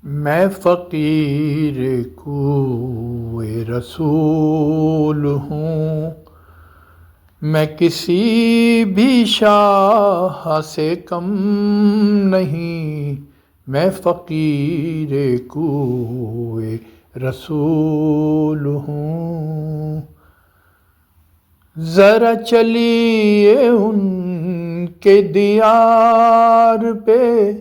میں فقیر کوئے رسول ہوں، میں کسی بھی شاہ سے کم نہیں، میں فقیر کوئے رسول ہوں۔ ذرا چلیے ان کے دیار پہ،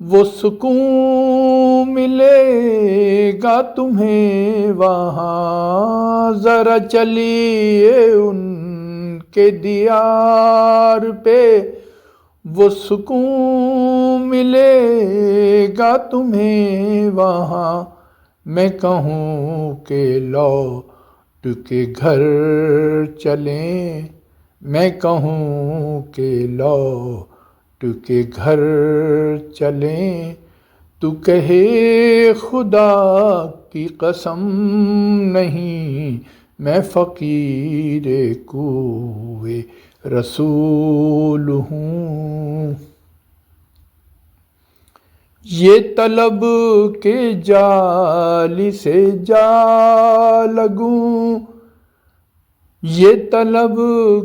وہ سکون ملے گا تمہیں وہاں۔ ذرا چلیے ان کے دیار پہ، وہ سکون ملے گا تمہیں وہاں۔ میں کہوں کہ لوٹ کے گھر چلیں، میں کہوں کہ لوٹ کے گھر چلیں، تو کہے خدا کی قسم نہیں، میں فقیر کوئے رسول ہوں۔ یہ طلب کے جال سے جا لگوں، یہ طلب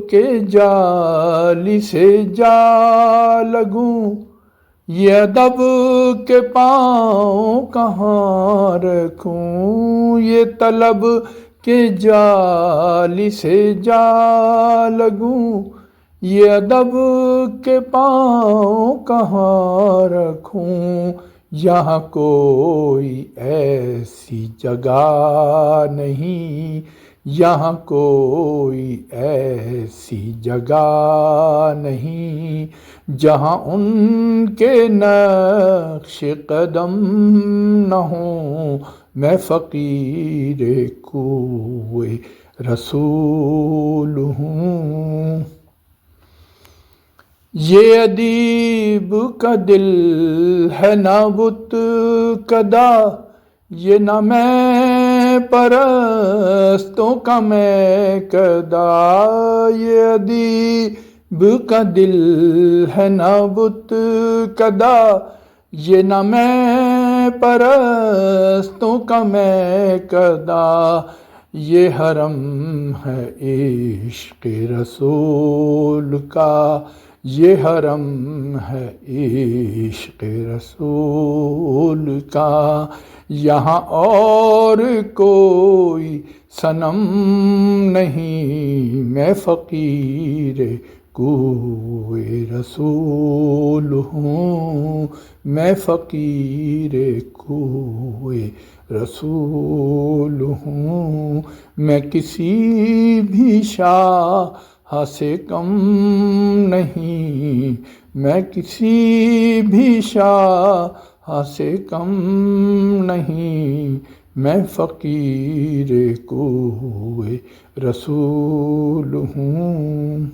کے جال سے جا لگوں، یہ ادب کے پاؤں کہاں رکھوں۔ یہ طلب کے جال سے جا لگوں، یہ ادب کے پاؤں کہاں رکھوں۔ یہاں کوئی ایسی جگہ نہیں، یہاں کوئی ایسی جگہ نہیں، جہاں ان کے نقش قدم نہ ہوں، میں فقیر کوئے رسول ہوں۔ یہ ادیب کا دل ہے نہ بت کدہ، یہ نہ میں پرستوں کا میں کدہ۔ یہ ادیب کا دل ہے نہ بت کدہ، یہ نہ میں پرستوں کا میں کدہ۔ یہ حرم ہے عشق رسول کا، یہ حرم ہے عشق رسول کا۔ یہاں اور کوئی صنم نہیں، میں فقیر کوئے رسول ہوں، میں فقیر کوئے رسول ہوں۔ میں کسی بھی شاہ سے کم نہیں، میں کسی بھی شاہ سے کم نہیں، میں فقیر کوئے رسول ہوں۔